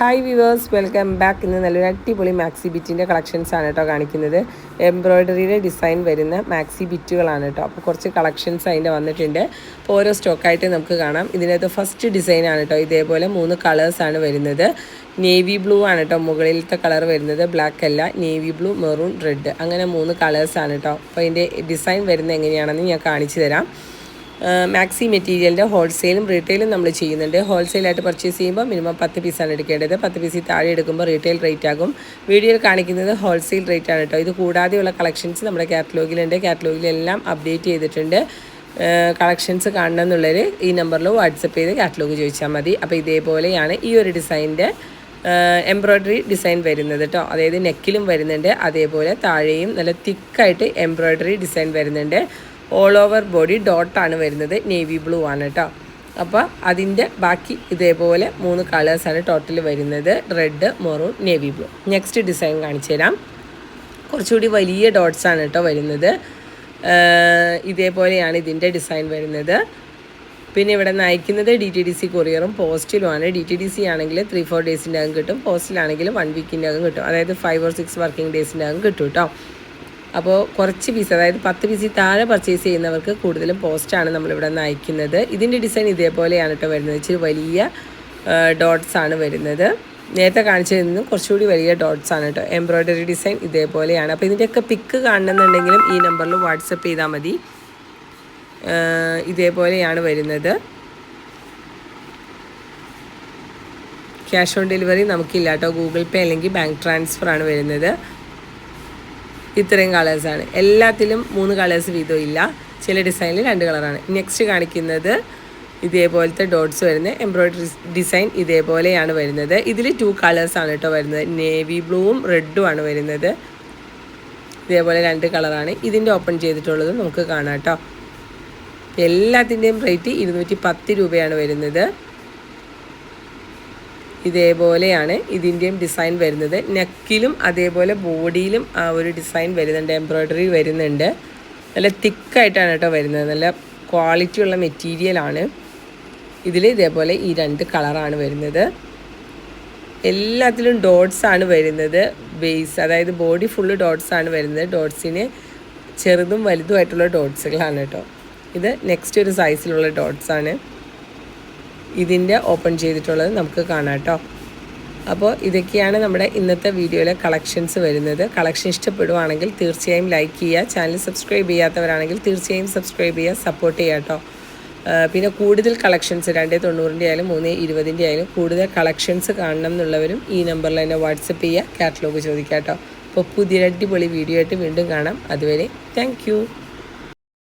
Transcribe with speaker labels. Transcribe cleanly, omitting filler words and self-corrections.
Speaker 1: Hi viewers, welcome back. ഇന്ന് നല്ലൊരു അടിപൊളി മാക്സി ബിറ്റിൻ്റെ കളക്ഷൻസാണ് കേട്ടോ കാണിക്കുന്നത്. എംബ്രോയ്ഡറിയുടെ ഡിസൈൻ വരുന്ന മാക്സി ബിറ്റുകളാണ് കേട്ടോ. അപ്പോൾ കുറച്ച് കളക്ഷൻസ് അതിൻ്റെ വന്നിട്ടുണ്ട്. അപ്പോൾ ഓരോ സ്റ്റോക്കായിട്ട് നമുക്ക് കാണാം. ഇതിനകത്ത് ഫസ്റ്റ് ഡിസൈനാണ് കേട്ടോ. ഇതേപോലെ 3 കളേഴ്സാണ് വരുന്നത്. നേവി ബ്ലൂ ആണ് കേട്ടോ മുകളിലത്തെ കളർ വരുന്നത്. ബ്ലാക്ക് അല്ല, നേവി ബ്ലൂ, മെറൂൺ, റെഡ്, അങ്ങനെ 3 കളേഴ്സാണ് കേട്ടോ. അപ്പോൾ അതിൻ്റെ ഡിസൈൻ വരുന്നത് എങ്ങനെയാണെന്ന് ഞാൻ കാണിച്ചു തരാം. മാക്സി മെറ്റീരിയലിൻ്റെ ഹോൾസെയിലും റീറ്റെയിലും നമ്മൾ ചെയ്യുന്നുണ്ട്. ഹോൾസെയിലായിട്ട് പർച്ചേസ് ചെയ്യുമ്പോൾ മിനിമം 10 പീസാണ് എടുക്കേണ്ടത്. 10 പീസിൽ താഴെ എടുക്കുമ്പോൾ റീറ്റെയിൽ റേറ്റ് ആകും. വീഡിയോയിൽ കാണിക്കുന്നത് ഹോൾസെയിൽ റേറ്റ് ആണ് കേട്ടോ. ഇത് കൂടാതെയുള്ള കളക്ഷൻസ് നമ്മുടെ കാറ്റലോഗിലുണ്ട്. കാറ്റലോഗിലെല്ലാം അപ്ഡേറ്റ് ചെയ്തിട്ടുണ്ട്. കളക്ഷൻസ് കാണണമെന്നുള്ളവർ ഈ നമ്പറിൽ വാട്സപ്പ് ചെയ്ത് കാറ്റലോഗ് ചോദിച്ചാൽ മതി. അപ്പോൾ ഇതേപോലെയാണ് ഈ ഒരു ഡിസൈൻ്റെ എംബ്രോയ്ഡറി ഡിസൈൻ വരുന്നത് കേട്ടോ. അതായത് നെക്കിലും വരുന്നുണ്ട്, അതേപോലെ താഴെയും നല്ല തിക്കായിട്ട് എംബ്രോയ്ഡറി ഡിസൈൻ വരുന്നുണ്ട്. ഓൾ ഓവർ ബോഡി ഡോട്ടാണ് വരുന്നത്. നേവി ബ്ലൂ ആണ് കേട്ടോ. അപ്പോൾ അതിൻ്റെ ബാക്കി ഇതേപോലെ 3 കളേഴ്സാണ് ടോട്ടൽ വരുന്നത്. Red, maroon, navy blue. Next design കാണിച്ചു തരാം. കുറച്ചുകൂടി വലിയ ഡോട്ട്സാണ് കേട്ടോ വരുന്നത്. ഇതേപോലെയാണ് ഇതിൻ്റെ ഡിസൈൻ വരുന്നത്. പിന്നെ ഇവിടെ നിന്ന് അയക്കുന്നത് DTDC കൊറിയറും പോസ്റ്റിലുമാണ്. DTDC ആണെങ്കിൽ 3-4 ഡേയ്സിൻ്റെ അകം കിട്ടും. പോസ്റ്റിലാണെങ്കിൽ 1 വീക്കിൻ്റെ അകം കിട്ടും. അതായത് 5 or 6 വർക്കിംഗ് ഡേയ്സിൻ്റെ അകം കിട്ടും കേട്ടോ. അപ്പോൾ കുറച്ച് പീസ്, അതായത് 10 പീസിൽ താഴെ പർച്ചേസ് ചെയ്യുന്നവർക്ക് കൂടുതലും പോസ്റ്റാണ് നമ്മളിവിടെ നിന്ന് അയക്കുന്നത്. ഇതിൻ്റെ ഡിസൈൻ ഇതേപോലെയാണ് കേട്ടോ വരുന്നത്. ഇച്ചിരി വലിയ ഡോട്ട്സ് ആണ് വരുന്നത്. നേരത്തെ കാണിച്ചതിൽ നിന്നും കുറച്ചുകൂടി വലിയ ഡോട്ട്സ് ആണ് കേട്ടോ. എംബ്രോയ്ഡറി ഡിസൈൻ ഇതേപോലെയാണ്. അപ്പോൾ ഇതിൻ്റെയൊക്കെ പിക്ക് കാണണമെന്നുണ്ടെങ്കിലും ഈ നമ്പറിൽ വാട്സപ്പ് ചെയ്താൽ മതി. ഇതേപോലെയാണ് വരുന്നത്. ക്യാഷ് ഓൺ ഡെലിവറി നമുക്കില്ല കേട്ടോ. ഗൂഗിൾ പേ അല്ലെങ്കിൽ ബാങ്ക് ട്രാൻസ്ഫർ ആണ് വരുന്നത്. ഇത്രയും കളേഴ്സാണ്. എല്ലാത്തിലും 3 കളേഴ്സ് വീതം ഇല്ല. ചില ഡിസൈനിൽ 2 കളറാണ്. നെക്സ്റ്റ് കാണിക്കുന്നത് ഇതേപോലത്തെ ഡോട്ട്സ് വരുന്ന എംബ്രോയ്ഡറി ഡിസൈൻ ഇതേപോലെയാണ് വരുന്നത്. ഇതിൽ 2 കളേഴ്സാണ് കേട്ടോ വരുന്നത്. നേവി ബ്ലൂവും റെഡും ആണ് വരുന്നത്. ഇതേപോലെ 2 കളറാണ്. ഇതിൻ്റെ ഓപ്പൺ ചെയ്തിട്ടുള്ളത് നമുക്ക് കാണാം കേട്ടോ. എല്ലാത്തിൻ്റെയും റേറ്റ് 210 രൂപയാണ് വരുന്നത്. ഇതേപോലെയാണ് ഇതിൻ്റെയും ഡിസൈൻ വരുന്നത്. നെക്കിലും അതേപോലെ ബോഡിയിലും ആ ഒരു ഡിസൈൻ വരുന്നുണ്ട്. എംബ്രോയ്ഡറി വരുന്നുണ്ട്. നല്ല തിക്കായിട്ടാണ് കേട്ടോ വരുന്നത്. നല്ല ക്വാളിറ്റിയുള്ള മെറ്റീരിയലാണ്. ഇതിൽ ഇതേപോലെ ഈ 2 കളറാണ് വരുന്നത്. എല്ലാത്തിലും ഡോട്ട്സ് ആണ് വരുന്നത്. ബേസ്, അതായത് ബോഡി ഫുള്ള് ഡോട്ട്സ് ആണ് വരുന്നത്. ഡോട്ട്സിന് ചെറുതും വലുതുമായിട്ടുള്ള ഡോട്ട്സുകളാണ് കേട്ടോ. ഇത് നെക്സ്റ്റ് ഒരു സൈസിലുള്ള ഡോട്ട്സാണ്. ഇതിൻ്റെ ഓപ്പൺ ചെയ്തിട്ടുള്ളത് നമുക്ക് കാണാം കേട്ടോ. അപ്പോൾ ഇതൊക്കെയാണ് നമ്മുടെ ഇന്നത്തെ വീഡിയോയിലെ കളക്ഷൻസ് വരുന്നത്. കളക്ഷൻ ഇഷ്ടപ്പെടുവാണെങ്കിൽ തീർച്ചയായും ലൈക്ക് ചെയ്യുക. ചാനൽ സബ്സ്ക്രൈബ് ചെയ്യാത്തവരാണെങ്കിൽ തീർച്ചയായും സബ്സ്ക്രൈബ് ചെയ്യുക, സപ്പോർട്ട് ചെയ്യുക കേട്ടോ. പിന്നെ കൂടുതൽ കളക്ഷൻസ് 290 ആയാലും 320 ആയാലും കൂടുതൽ കളക്ഷൻസ് കാണണം എന്നുള്ളവരും ഈ നമ്പറിൽ തന്നെ വാട്സപ്പ് ചെയ്യുക, കാറ്റലോഗ് ചോദിക്കുക കേട്ടോ. അപ്പോൾ പുതിയ അടിപൊളി വീഡിയോ ആയിട്ട് വീണ്ടും കാണാം. അതുവരെ താങ്ക് യു.